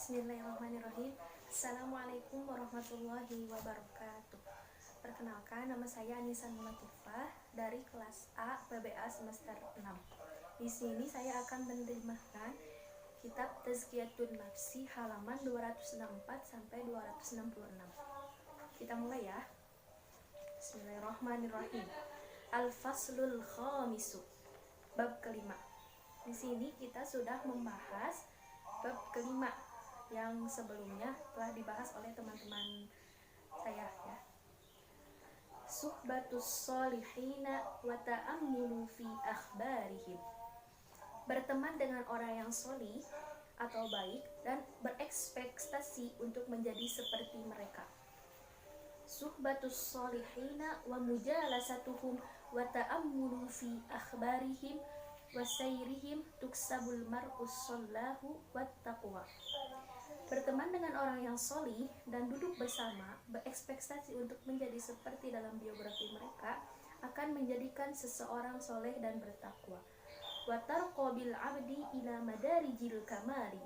Bismillahirrahmanirrahim. Assalamualaikum warahmatullahi wabarakatuh. Perkenalkan, nama saya Anissa Latifah dari kelas A PBA semester 6. Di sini saya akan menerjemahkan kitab Tazkiyatun Nafsi halaman 264 sampai 266. Kita mulai ya. Bismillahirrahmanirrahim. Al-Faslul Khamisu. Bab kelima. Di sini kita sudah membahas bab kelima yang sebelumnya telah dibahas oleh teman-teman saya ya. Suhbatus solihina wa ta'ammulu fi akhbarihim. Berteman dengan orang yang solih atau baik dan berekspektasi untuk menjadi seperti mereka. Suhbatus solihina wa mujalasatuhum wa ta'ammulu fi akhbarihim wa sayrihim tuksabul mar'us sallahu wat taqwa. Berteman dengan orang yang solih dan duduk bersama, berekspektasi untuk menjadi seperti dalam biografi mereka, akan menjadikan seseorang soleh dan bertakwa. Wa tarqa bil abdi ila madarijil kamali.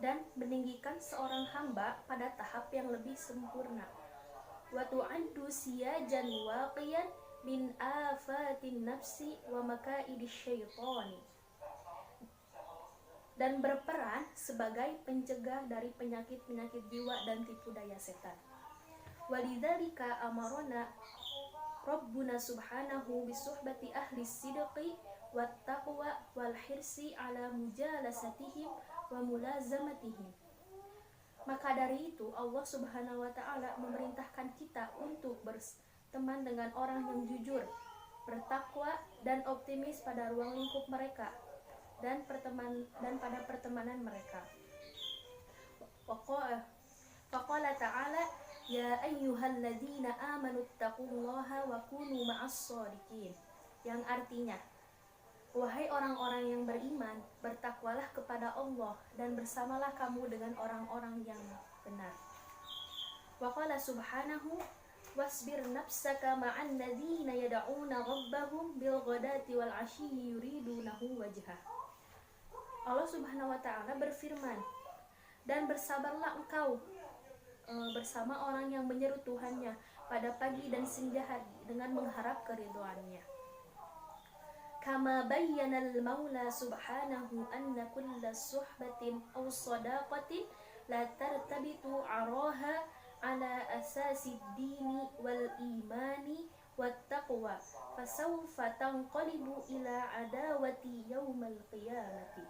Dan meninggikan seorang hamba pada tahap yang lebih sempurna. Wa tu'addu siyajan waqiyan min afatin nafsi wa makaidis syaitani. Dan berperan sebagai pencegah dari penyakit-penyakit jiwa dan tipu daya setan. Walidzalika amarona Rabbuna subhanahu bisuhbati ahli sidqi wat taqwa wal hirsi ala mujalasatihim wa mulazamatihim. Maka dari itu Allah subhanahu wa ta'ala memerintahkan kita untuk berteman dengan orang yang jujur, bertakwa dan optimis pada ruang lingkup mereka dan pada pertemanan mereka. Faqala ta'ala ya ayyuhalladzina amanu taqullaha wa kunu ma'as-shadiqin, yang artinya wahai orang-orang yang beriman, bertakwalah kepada Allah dan bersamalah kamu dengan orang-orang yang benar. Wa qala subhanahu wasbir nafsaka ma'an ladzina yad'una rabbahum bil ghadati wal 'ashyi yuridunahu wajhah. Allah subhanahu wa ta'ala berfirman, dan bersabarlah engkau bersama orang yang menyeru Tuhannya pada pagi dan senja hari dengan mengharap keridhoannya. Kama bayyana al-Maula subhanahu anna kulla suhbatin aw sadaqatin la tartabitu 'araha ala asasi ad-dini wal imani wat taqwa fasawfa tanqalibu ila adawati yaumal qiyamati.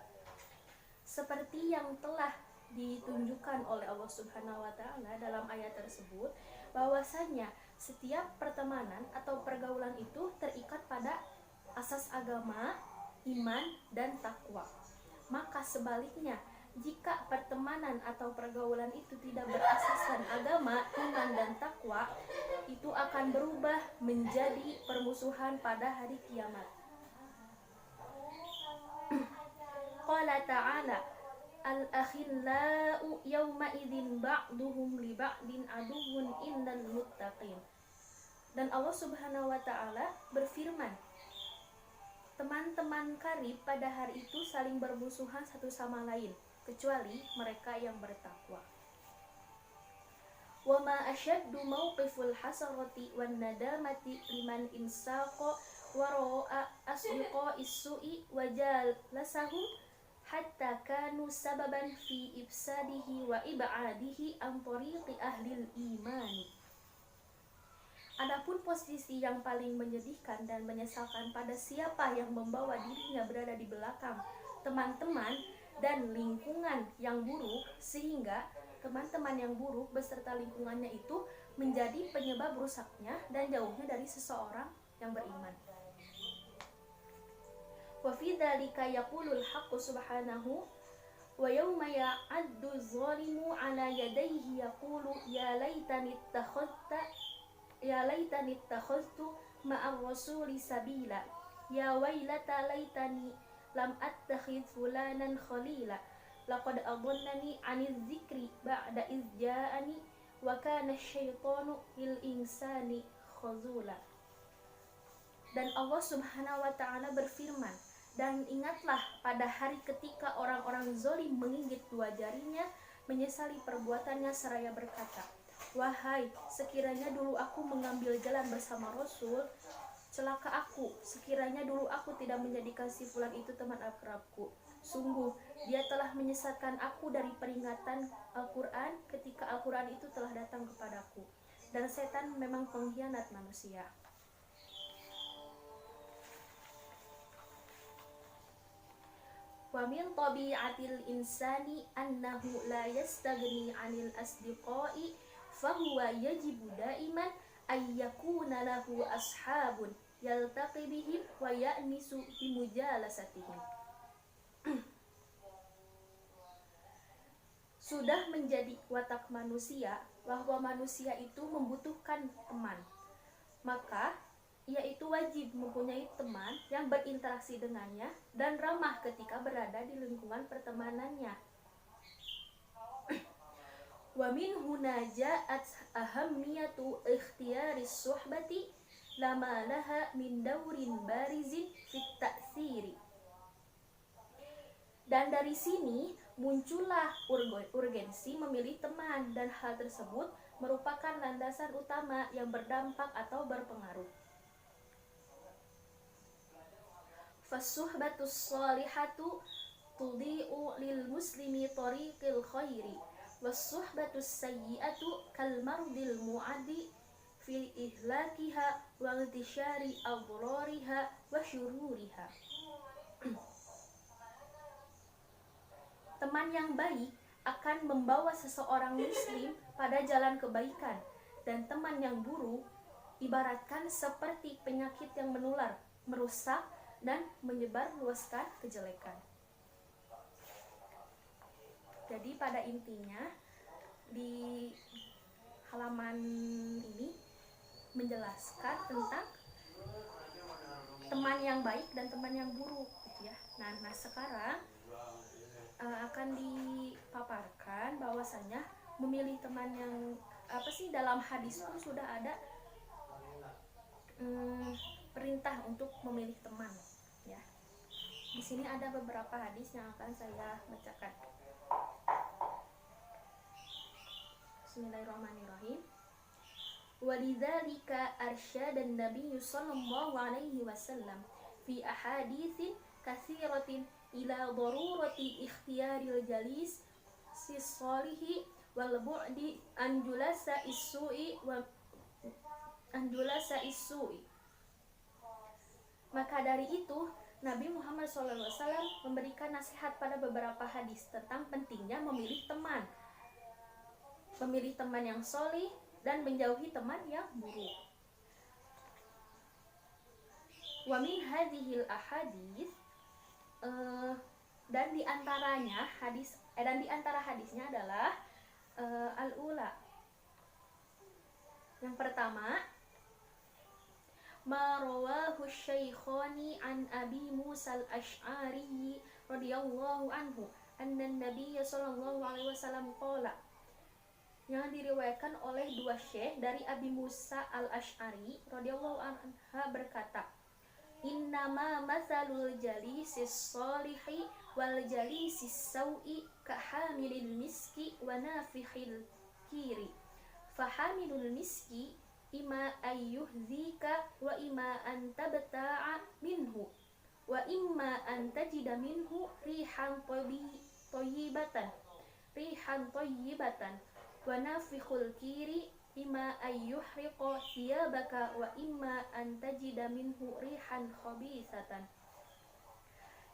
Seperti yang telah ditunjukkan oleh Allah Subhanahu wa ta'ala dalam ayat tersebut, bahwasanya setiap pertemanan atau pergaulan itu terikat pada asas agama, iman, dan takwa. Maka sebaliknya, jika pertemanan atau pergaulan itu tidak berasaskan agama, iman, dan takwa, itu akan berubah menjadi permusuhan pada hari kiamat. Qala ta'ala al-akhillau yawma idzin ba'duhum li ba'din aduwwun illal muttaqin. Dan Allah Subhanahu wa ta'ala berfirman, teman-teman karib pada hari itu saling bermusuhan satu sama lain kecuali mereka yang bertakwa. Wa ma ashaddu mawqiful hasarati wan nadamati liman insaqa wa ra'a asdiqa is-su'i wa jalasahum hatta kanu sababan fi ifsadihi wa ib'adihi an tariqi ahlil imani. Adapun posisi yang paling menyedihkan dan menyesalkan pada siapa yang membawa dirinya berada di belakang teman-teman dan lingkungan yang buruk, sehingga teman-teman yang buruk beserta lingkungannya itu menjadi penyebab rusaknya dan jauhnya dari seseorang yang beriman. Wa fi dzalika yaqulul haqqu subhanahu wa yawma ya'addu adh-dhalimu 'ala yadayhi yaqulu ya laitani ittakhadhtu ma'ar rasuli sabila ya wailata laitani lam attakhidh fulanan khalila laqad adallani 'anidh dzikri ba'da idh ja'ani wa kana asy-syaitanu lil insani khazula. Dan Allah Subhanahu wa ta'ala berfirman, Dan ingatlah pada hari ketika orang-orang zolim menggigit dua jarinya, menyesali perbuatannya seraya berkata, wahai, sekiranya dulu aku mengambil jalan bersama Rasul, celaka aku, sekiranya dulu aku tidak menjadikan si fulan itu teman akrabku. Sungguh, dia telah menyesatkan aku dari peringatan Al-Quran ketika Al-Quran itu telah datang kepadaku. Dan setan memang pengkhianat manusia. Wa min tabi'atil insani annahu la yastaghni 'anil asdiqai fahuwa yajibu da'iman ay yakuna lahu ashabun yaltaqi bihim wa ya'nisu bimujalasatihim. Sudah menjadi watak manusia bahwa manusia itu membutuhkan teman. Maka ia itu wajib mempunyai teman yang berinteraksi dengannya dan ramah ketika berada di lingkungan pertemanannya. Wa min huna ja'at ahammiyatu ikhtiyaris suhbati lama laha min daurin barizin fit ta'thiri. Dan dari sini muncullah urgensi memilih teman, dan hal tersebut merupakan landasan utama yang berdampak atau berpengaruh. Fasuhbatus salihatu tudhi'u lil muslimi tariqil khairi wasuhbatus sayyi'atu kal mardil mu'adi fi ihlakiha wa intishari adrariha wa syururiha. Teman yang baik akan membawa seseorang muslim pada jalan kebaikan, dan teman yang buruk ibaratkan seperti penyakit yang menular, merusak dan menyebarluaskan kejelekan. Jadi pada intinya di halaman ini menjelaskan tentang teman yang baik dan teman yang buruk, gitu ya. Nah sekarang akan dipaparkan bahwasanya memilih teman yang dalam hadis pun sudah ada perintah untuk memilih teman, ya. Di sini ada beberapa hadis yang akan saya bacakan. Bismillahirrahmanirrahim. Walidzalika arsyadan Nabi sallallahu alaihi wasallam fi ahaditsin katsiratin ila darurati ikhtiyaril jalis sisalihi wal bu'di anjulasa issu'i wa anjulasa issu'i. Maka dari itu Nabi Muhammad SAW memberikan nasihat pada beberapa hadis tentang pentingnya memilih teman yang solih dan menjauhi teman yang buruk. Wa min hadhil ahadits dan di antara hadisnya adalah al-ula. Yang pertama, ma rawahu syaikhani an Abi Musa al-Asy'ari radhiyallahu anhu anna an-nabiy sallallahu alaihi wasallam qala, yang diriwayatkan oleh dua syekh dari Abi Musa al-Asy'ari radhiyallahu anhu berkata, innama mathalul jalisis salihi wal jalisis sawi kahamilil miski wa nafihil kiri. Fahamilul miski ima ayyuhdhika wa ima an tabta'a minhu wa imma an tajida minhu rihan tayyibatan wa nafihul kiri imma ayyuhriqa thiyabaka wa imma an tajida minhu rihan khabithatan.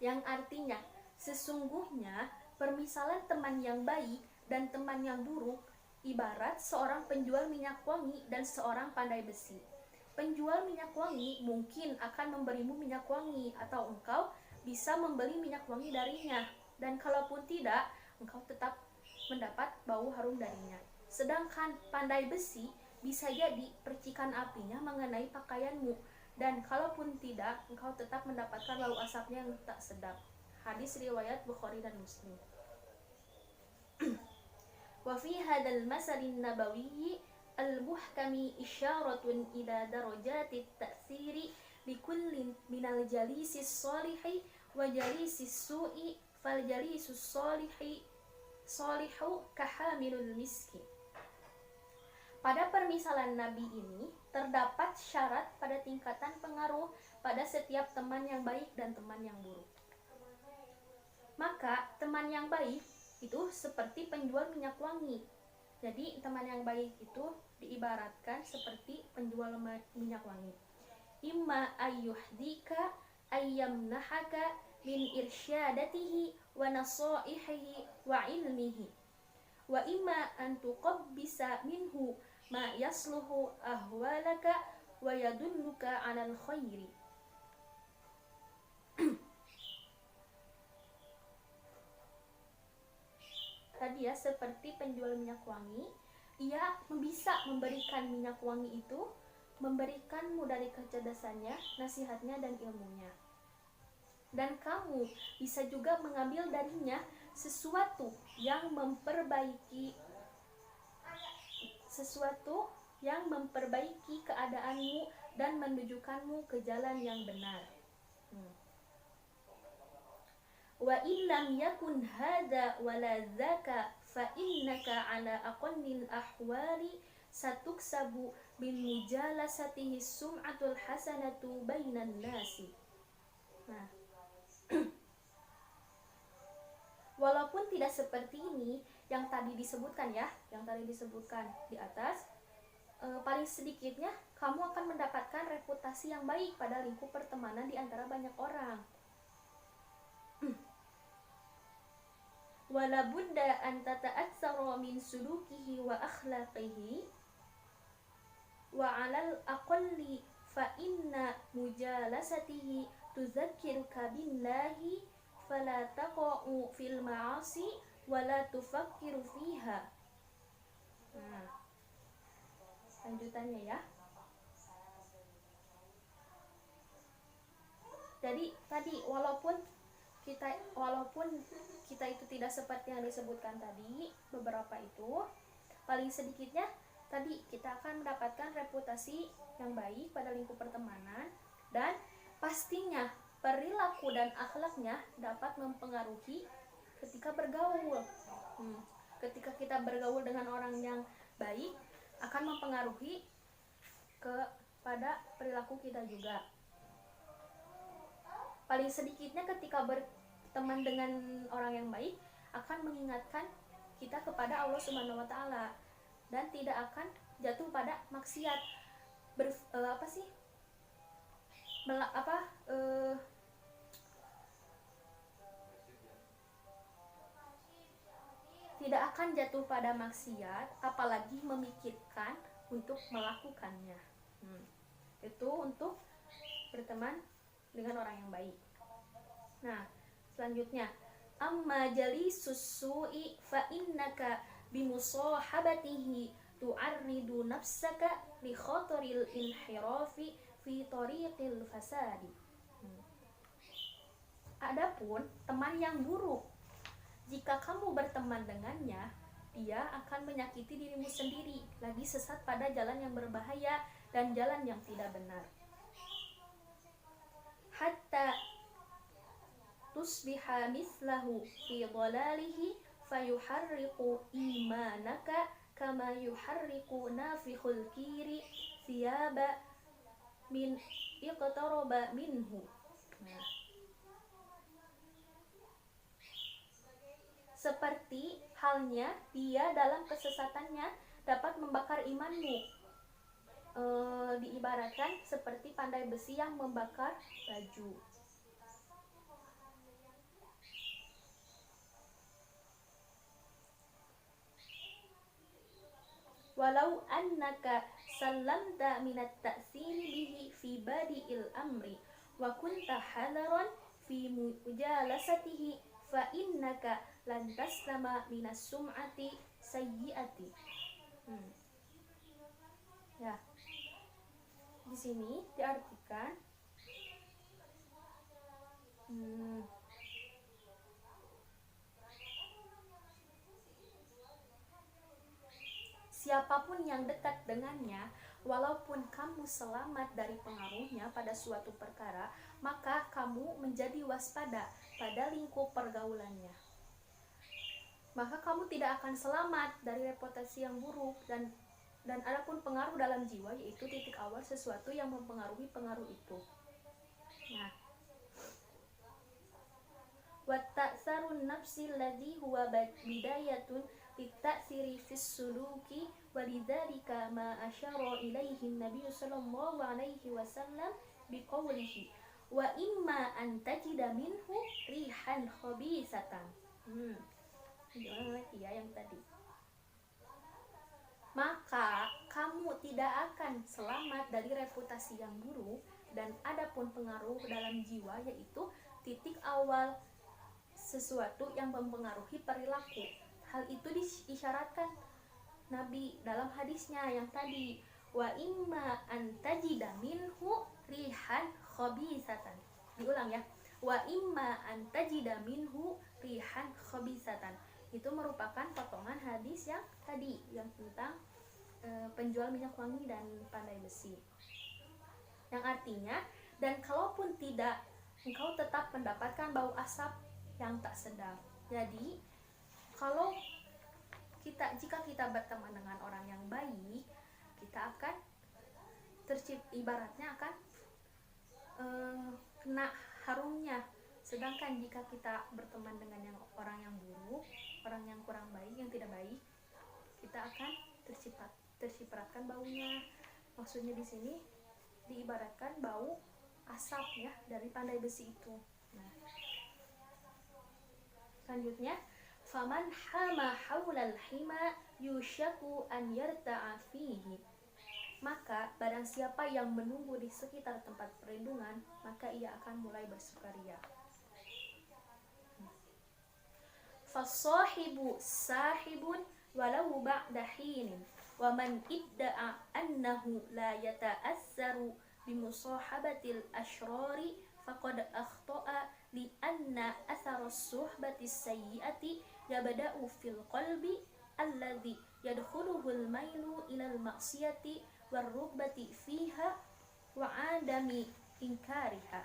Yang artinya, sesungguhnya permisalan teman yang baik dan teman yang buruk ibarat seorang penjual minyak wangi dan seorang pandai besi. Penjual minyak wangi mungkin akan memberimu minyak wangi, atau engkau bisa membeli minyak wangi darinya, dan kalaupun tidak, engkau tetap mendapat bau harum darinya. Sedangkan pandai besi bisa jadi percikan apinya mengenai pakaianmu, dan kalaupun tidak, engkau tetap mendapatkan bau asapnya yang tak sedap. Hadis riwayat Bukhari dan Muslim. Wa fi hadzal masalin nabawiyyi al-muhkami isyaratun ila darajatit ta'thiri likullin minal jalisis salihi wa jalisis su'i fal jalisus solihu kahamilul miski. Pada permisalan Nabi ini terdapat syarat pada tingkatan pengaruh pada setiap teman yang baik dan teman yang buruk. Maka teman yang baik itu seperti penjual minyak wangi. Jadi teman yang baik itu diibaratkan seperti penjual minyak wangi. Imma ayyuhdika ayyamnahaka min irsyadatihi wa nasaihihi wa ilmihi wa imma an tuqabbisa minhu ma yasluhu ahwalaka wa yadulluka 'alal khairi. Tadi ya, seperti penjual minyak wangi, ia bisa memberikan minyak wangi itu, memberikanmu dari kecerdasannya, nasihatnya, dan ilmunya. Dan kamu bisa juga mengambil darinya sesuatu yang memperbaiki keadaanmu dan menunjukkanmu ke jalan yang benar. Wa illam yakun hadza wala dzaka fa innaka ala aqallil ahwali satuksabu bin mujalasatihi sum'atul hasanatu bainan nasi. Nah, walaupun tidak seperti ini yang tadi disebutkan di atas, paling sedikitnya kamu akan mendapatkan reputasi yang baik pada lingkup pertemanan di antara banyak orang. Wala budda an tata'atsara min sulukihi wa akhlaqihi wa 'alal aqalli fa inna mujalasatihi tuzakkiruka billahi fala taqa'u fil ma'asi wa la tufakkiru fiha. Nah, lanjutannya ya. Jadi tadi walaupun kita itu tidak seperti yang disebutkan tadi, beberapa itu, paling sedikitnya tadi kita akan mendapatkan reputasi yang baik pada lingkup pertemanan, dan pastinya perilaku dan akhlaknya dapat mempengaruhi ketika bergaul. Ketika kita bergaul dengan orang yang baik, akan mempengaruhi kepada perilaku kita juga. Paling sedikitnya ketika berteman dengan orang yang baik akan mengingatkan kita kepada Allah Subhanahu wa taala dan tidak akan jatuh pada maksiat. Tidak akan jatuh pada maksiat, apalagi memikirkan untuk melakukannya. Itu untuk berteman dengan orang yang baik. Nah, selanjutnya, amma jalisus su'i fa innaka bimusahabatihi tu'arridu nafsaka li khataril inhirafi fi tariqil fasadi. Adapun teman yang buruk, jika kamu berteman dengannya, dia akan menyakiti dirimu sendiri, lagi sesat pada jalan yang berbahaya dan jalan yang tidak benar. Hatta tusbiha mislahu fi dhalalihi fayuharriqu imanaka kama yuharriqu nafikhul kiri thiyaba min iqtaraba minhu. Seperti halnya dia dalam kesesatannya dapat membakar imanmu. Diibaratkan seperti pandai besi yang membakar baju. Walau annaka sallamta minat ta'sili bihi fi badi'il amri wa kunta hadaran fi mujalasatihi fa innaka lan taslama minas sum'ati sayyi'ati. Ya. Di sini diartikan siapapun yang dekat dengannya, walaupun kamu selamat dari pengaruhnya pada suatu perkara, maka kamu menjadi waspada pada lingkup pergaulannya. Maka kamu tidak akan selamat dari reputasi yang buruk, dan adapun pengaruh dalam jiwa, yaitu titik awal sesuatu yang mempengaruhi pengaruh itu. Nah, watta'sarun nafsi alladhi huwa bidayatun litta'siri fis suluki walidzalika ma asyara ilaihi Nabi sallallahu alaihi wasallam biqaulihi wa imma an tajida minhu rihan khabisatan. Gimana lagi ya yang tadi? Maka kamu tidak akan selamat dari reputasi yang buruk, dan adapun pengaruh dalam jiwa, yaitu titik awal sesuatu yang mempengaruhi perilaku. Hal itu diisyaratkan Nabi dalam hadisnya yang tadi, wa imma an tajida minhu rihan khabisatan. Diulang ya, wa imma an tajida minhu rihan khabisatan. Itu merupakan potongan hadis yang tadi, yang tentang penjual minyak wangi dan pandai besi, yang artinya, dan kalaupun tidak, engkau tetap mendapatkan bau asap yang tak sedap. Jadi jika kita berteman dengan orang yang baik, kita akan ibaratnya akan kena harumnya. Sedangkan jika kita berteman dengan orang yang buruk, orang yang kurang baik, yang tidak baik, kita akan tercipratkan baunya. Maksudnya di sini diibaratkan bau asap ya dari pandai besi itu. Nah, selanjutnya, faman hama haulal hima yushaku an yarta'a fihi. Maka barang siapa yang menunggu di sekitar tempat perlindungan, maka ia akan mulai bersukaria. Fasahibu sahibun walau ba'da hinin, wa man idda'a annahu la yata'assaru bimusahabatil ashrari faqad akhta'a li'anna athara suhbati sayyi'ati yabda'u fil qalbi alladhi yadkhuluhul mailu ilal maksiyati warrugbati fiha wa adami inkariha.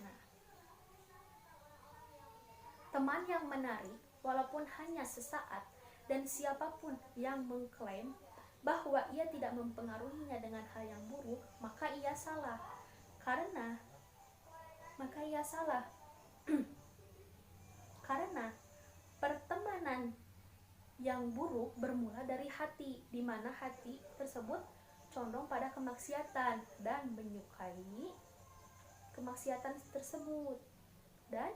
Nah, teman yang menarik walaupun hanya sesaat, dan siapapun yang mengklaim bahwa ia tidak mempengaruhinya dengan hal yang buruk, maka ia salah. Karena pertemanan yang buruk bermula dari hati, di mana hati tersebut condong pada kemaksiatan dan menyukai kemaksiatan tersebut dan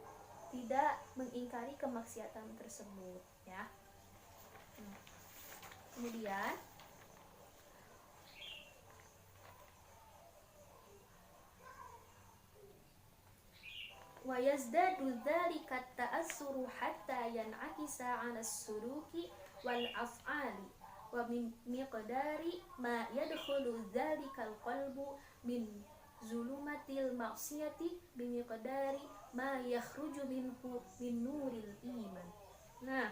tidak mengingkari kemaksiatan tersebut ya. Kemudian wa yazdadu dzalika ta'assuru hatta yan'akisa 'ala as-suluki wal af'ali wa min miqdari ma yadkhulu dzalika al-qalbu min zulumatil ma'siyati bi miqdari ma yakhruju minhu min nuril iman. Nah,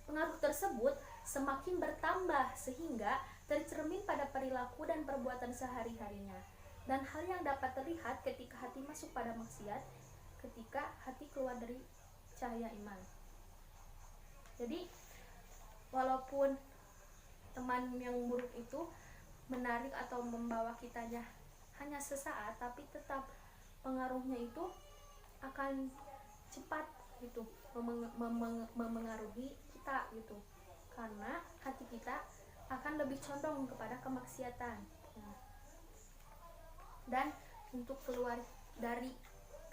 pengaruh tersebut semakin bertambah sehingga tercermin pada perilaku dan perbuatan sehari-harinya. Dan hal yang dapat terlihat ketika hati masuk pada maksiat, ketika hati keluar dari cahaya iman. Jadi, walaupun teman yang buruk itu menarik atau membawa kitanya hanya sesaat, tapi tetap pengaruhnya itu akan cepat gitu, memengaruhi kita gitu. Karena hati kita akan lebih condong kepada kemaksiatan. Dan untuk keluar dari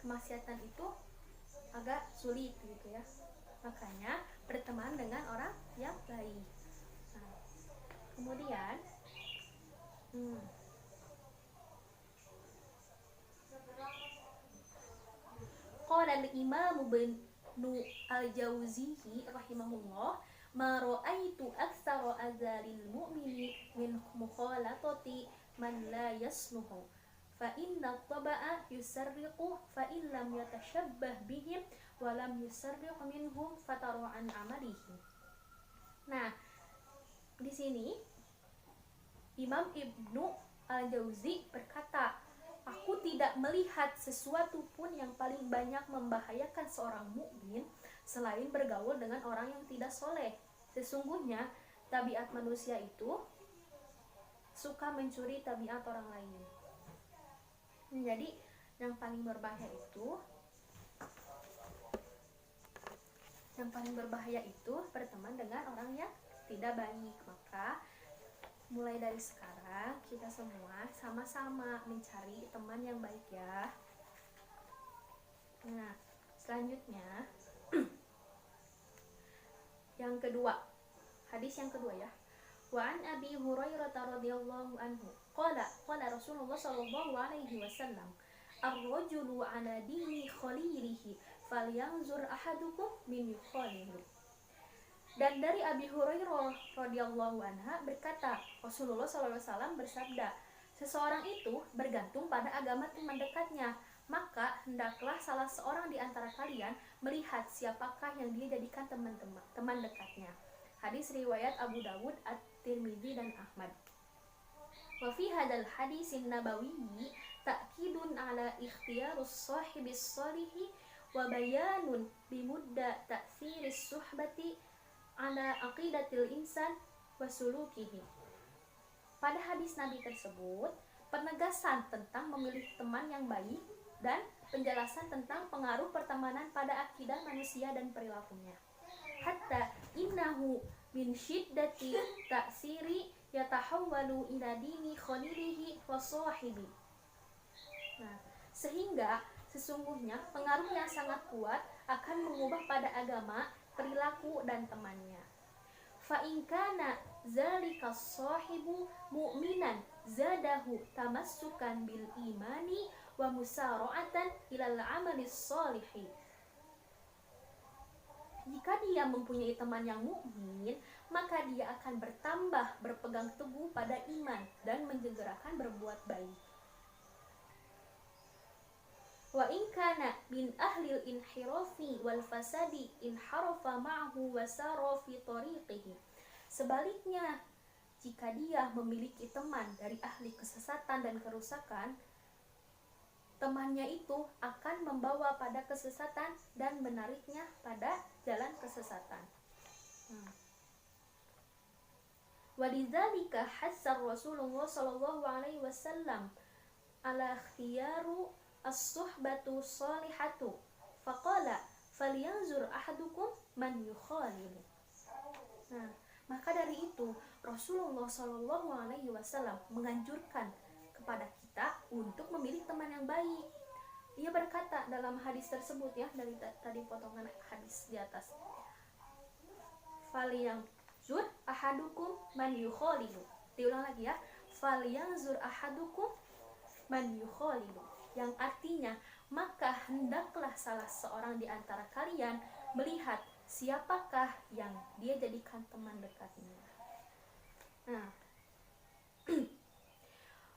kemaksiatan itu agak sulit gitu ya. Makanya berteman dengan orang yang baik. Nah, kemudian qala al-imam Ibnu al-Jauzihi rahimahullah, ma ra'aitu aktsara azalil mu'mini min mukhalatati man la yasluhu fa inna taba'a yusarriqu fa in lam yatashabbah bihim wa lam yusarriq minhum fataru an amalihi. Nah, di sini Imam Ibnu Al-Jauzi berkata Aku tidak melihat sesuatu pun yang paling banyak membahayakan seorang mukmin selain bergaul dengan orang yang tidak soleh. Sesungguhnya tabiat manusia itu suka mencuri tabiat orang lain. Jadi yang paling berbahaya itu berteman dengan orang yang tidak baik. Maka mulai dari sekarang kita semua sama-sama mencari teman yang baik ya. Nah, selanjutnya yang kedua, hadis yang kedua ya. Wa an Abi Hurairah radhiyallahu anhu qala Rasulullah sallallahu alaihi wasallam ar-rajulu ala dini khalilihi falyanzur ahadukum min yukhalilu. Dan dari Abi Hurairah radhiyallahu anha berkata, Rasulullah SAW bersabda, seseorang itu bergantung pada agama teman dekatnya, maka hendaklah salah seorang di antara kalian melihat siapakah yang dia jadikan teman dekatnya. Hadis riwayat Abu Dawud, At-Tirmidzi dan Ahmad. Wa fi hadzal hadisin nabawiyyi ta'kidun ala ikhtiyarus sahibis salihi wa bayanun bimudda ta'thiris suhbati ala aqidatil insan wa sulukihi. Pada hadis Nabi tersebut, penegasan tentang memilih teman yang baik dan penjelasan tentang pengaruh pertemanan pada akidah manusia dan perilakunya. Hatta innahu min syiddati ta'siri yatahawwalu ila dini khalilihi wa sahibi. Nah, sehingga sesungguhnya pengaruh yang sangat kuat akan mengubah pada agama, perilaku dan temannya. Fa in kana zalika sahibu mu'minan zadahu tamassukan bil imani wa musara'atan ilal amalis sholihi. Jika dia mempunyai teman yang mukmin, maka dia akan bertambah berpegang teguh pada iman dan menjegerakan berbuat baik. Wa in kana min ahlil inhirafi wal fasadi inharafa ma'ahu wa sara fi tariqihi. Sebaliknya, jika dia memiliki teman dari ahli kesesatan dan kerusakan, temannya itu akan membawa pada kesesatan dan menariknya pada jalan kesesatan. Walidzalika hassar Rasulullah sallallahu alaihi wasallam ala ikhtiyaru as-suhbatu salihatu faqala falyanzur ahadukum man yukhalilu. Nah, maka dari itu Rasulullah sallallahu alaihi wasallam menganjurkan kepada kita untuk memilih teman yang baik. Ia berkata dalam hadis tersebut ya, dari tadi potongan hadis di atas. Falyanzur ahadukum man yukhalilu. Diulang lagi ya. Falyanzur ahadukum man yukhalilu. Yang artinya, maka hendaklah salah seorang di antara kalian melihat siapakah yang dia jadikan teman dekatnya. Nah,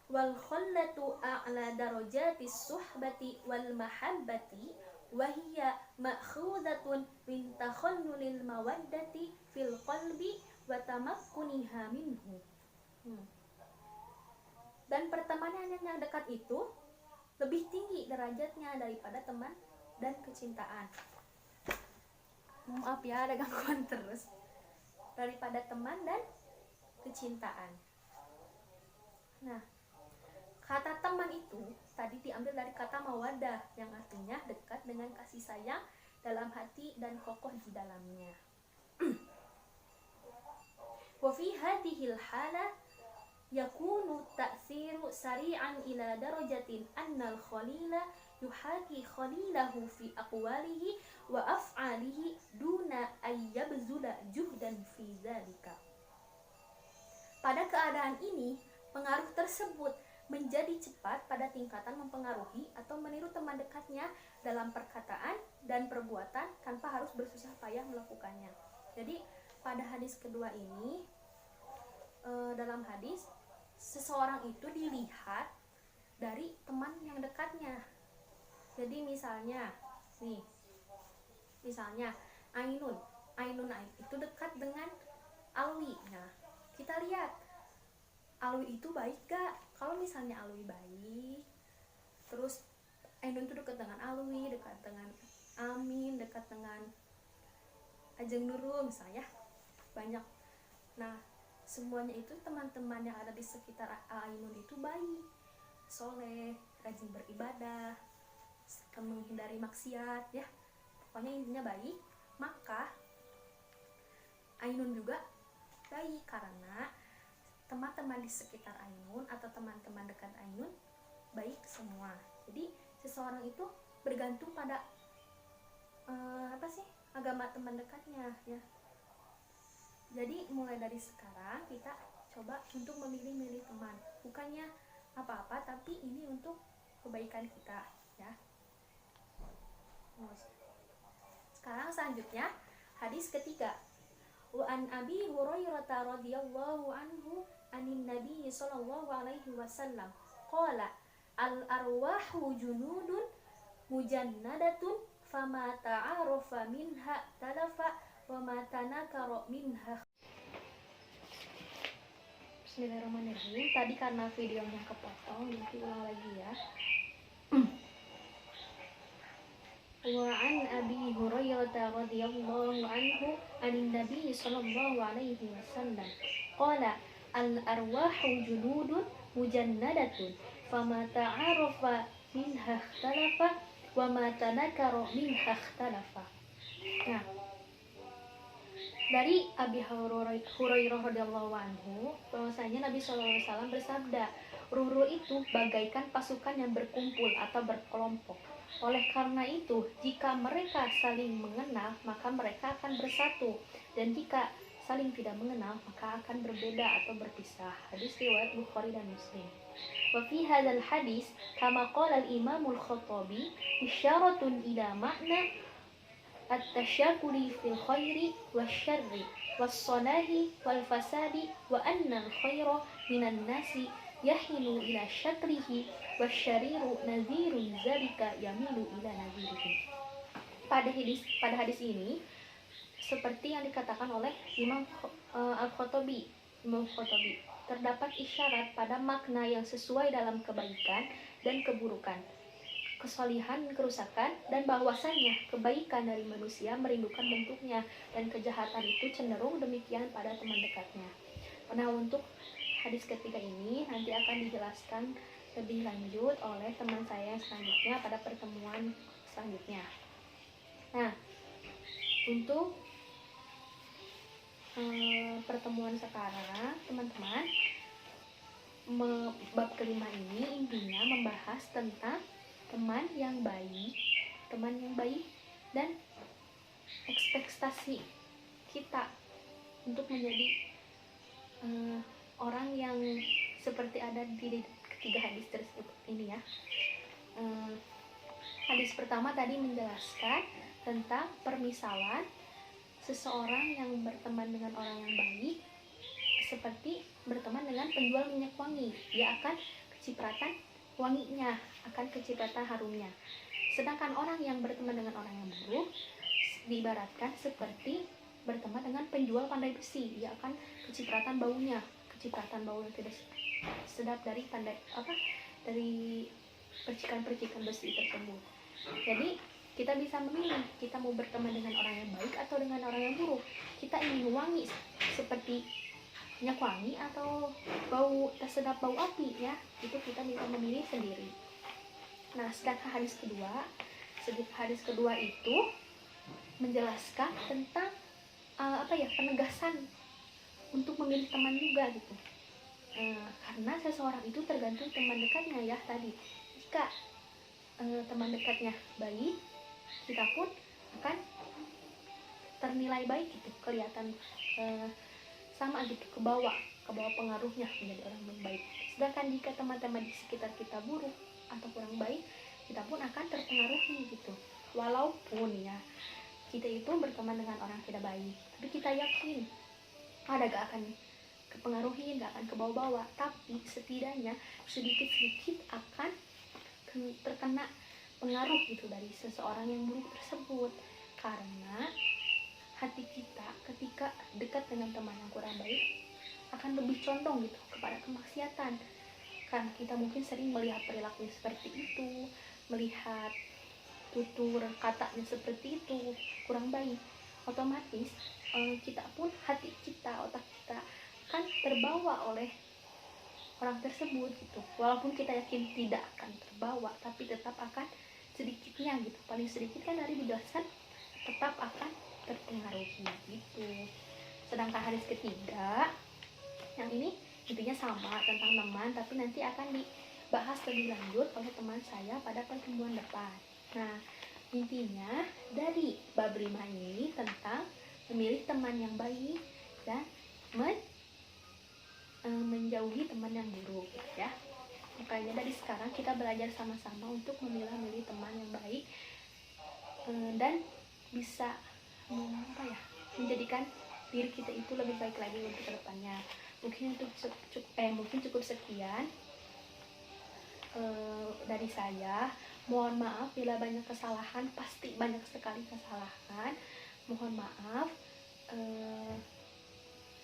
wal khallatu a'la darajatis suhbati wal mahabbati wa hiya ma'khudatun min takhallulil mawaddati fil qalbi wa tamakkuniha minhu. Dan pertemanan yang dekat itu lebih tinggi derajatnya daripada teman dan kecintaan. Maaf ya, ada gangguan terus. Daripada teman dan kecintaan. Nah, kata teman itu tadi diambil dari kata mawaddah yang artinya dekat dengan kasih sayang dalam hati dan kokoh di dalamnya. Wa fi hadhil hala yakunu ta'siru sari'an ila darajatin annal khalila yuhaki khalilahu fi aqwalihi wa af'alihi duna ayyabzula juhdan fi dzalika. Pada keadaan ini, pengaruh tersebut menjadi cepat pada tingkatan mempengaruhi atau meniru teman dekatnya dalam perkataan dan perbuatan tanpa harus bersusah payah melakukannya. Jadi pada hadis kedua ini, dalam hadis seseorang itu dilihat dari teman yang dekatnya. Jadi misalnya Ainun itu dekat dengan Alwi. Nah, kita lihat Alwi itu baik gak? Kalau misalnya Alwi baik, Terus Ainun tuh dekat dengan Alwi, dekat dengan Amin, dekat dengan Ajeng Nurul misalnya, banyak. Nah, semuanya itu teman-teman yang ada di sekitar Ainun itu baik, soleh, rajin beribadah, menghindari maksiat ya, pokoknya intinya baik. Maka Ainun juga baik karena teman-teman di sekitar Ainun atau teman-teman dekat Ainun baik semua. Jadi seseorang itu bergantung pada agama teman dekatnya ya. Jadi mulai dari sekarang kita coba untuk memilih-milih teman, bukannya apa-apa tapi ini untuk kebaikan kita ya. Sekarang selanjutnya hadis ketiga. Wa an Abi Hurairah radhiyallahu anhu anin Nabi sallallahu alaihi wasallam qala al arwahu junudun mujannadatun fama ta'arufa minha talafa wa ma tanakara minha. Bismillahirrahmanirrahim. Tadi karena videonya kepotong, nanti ulang lagi ya. Wa an Abi Hurairah radhiyallahu anhu anin Nabi sallallahu alaihi wasallam qala al arwahu junudun mujannadatun fama ta'arufa minha ikhtalafa wa ma tanakara minha ikhtalafa. Nah, dari Abi Hurairah radhiyallahu anhu bahwasanya Nabi SAW bersabda, ruh-ruh itu bagaikan pasukan yang berkumpul atau berkelompok. Oleh karena itu, jika mereka saling mengenal, maka mereka akan bersatu, dan jika saling tidak mengenal, maka akan berbeda atau berpisah. Hadis riwayat Bukhari dan Muslim. Wa fi hadzal hadis kama qala al-Imam al-Khattabi isyaratun ila makna at-tasyakuli fil khairi wasyarri was-salahi wal fasadi wa anna al-khaira minan nasi yahinu ila syakrihi wasyariru nadhirun zalika yamilu ila nadhirihi. Pada hadis ini seperti yang dikatakan oleh Imam Al-Khattabi, terdapat isyarat pada makna yang sesuai dalam kebaikan dan keburukan, kesalihan dan kerusakan, dan bahwasannya kebaikan dari manusia merindukan bentuknya dan kejahatan itu cenderung demikian pada teman dekatnya. Nah, untuk hadis ketiga ini nanti akan dijelaskan lebih lanjut oleh teman saya yang selanjutnya pada pertemuan selanjutnya. Nah, untuk pertemuan sekarang teman-teman, bab kelima ini intinya membahas tentang teman yang baik dan ekspektasi kita untuk menjadi orang yang seperti ada di ketiga hadis tersebut ini ya. Hadis pertama tadi menjelaskan tentang permisalan seseorang yang berteman dengan orang yang baik seperti berteman dengan penjual minyak wangi, dia akan kecipratan wanginya, akan kecipratan harumnya. Sedangkan orang yang berteman dengan orang yang buruk diibaratkan seperti berteman dengan penjual pandai besi, dia akan kecipratan baunya yang tidak sedap dari percikan-percikan besi tersebut. Jadi kita bisa memilih, kita mau berteman dengan orang yang baik atau dengan orang yang buruk. Kita ingin wangi seperti minyak wangi atau bau tersedap bau api ya, itu kita bisa memilih sendiri. Nah, sedangkan hadis kedua itu menjelaskan tentang penegasan untuk memilih teman juga gitu. Karena seseorang itu tergantung teman dekatnya ya tadi. Jika teman dekatnya baik, kita pun akan ternilai baik gitu, kelihatan sama gitu, ke bawah pengaruhnya menjadi orang yang baik. Sedangkan jika teman-teman di sekitar kita buruk atau kurang baik, kita pun akan terpengaruhi gitu. Walaupun ya kita itu berteman dengan orang tidak baik, tapi kita yakin gak akan kepengaruhi, gak akan ke bawah-bawah, tapi setidaknya sedikit-sedikit akan terkena pengaruh gitu dari seseorang yang buruk tersebut. Karena hati kita ketika dekat dengan teman yang kurang baik akan lebih condong gitu kepada kemaksiatan. karena kita mungkin sering melihat perilaku seperti itu, melihat tutur katanya seperti itu kurang baik, otomatis kita pun, hati kita, otak kita kan terbawa oleh orang tersebut gitu. Walaupun kita yakin tidak akan terbawa, tapi tetap akan sedikitnya gitu, paling sedikit kan dari belasan tetap akan terpengaruhi gitu. Sedangkan hadis ketiga yang ini intinya sama tentang teman, tapi nanti akan dibahas lebih lanjut oleh teman saya pada pertemuan depan. Nah, intinya dari bab 5 ini tentang memilih teman yang baik dan menjauhi teman yang buruk ya. Makanya dari sekarang kita belajar sama-sama untuk memilah-milih teman yang baik dan bisa menjadikan diri kita itu lebih baik lagi untuk kedepannya. Mungkin cukup sekian dari saya. Mohon maaf bila banyak kesalahan, pasti banyak sekali kesalahan. Mohon maaf.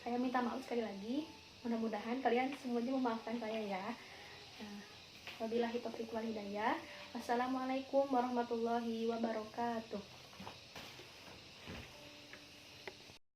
Saya minta maaf sekali lagi. Mudah-mudahan kalian semuanya memaafkan saya ya. Wabillahi taufiq wal hidayah. Wassalamualaikum warahmatullahi wabarakatuh.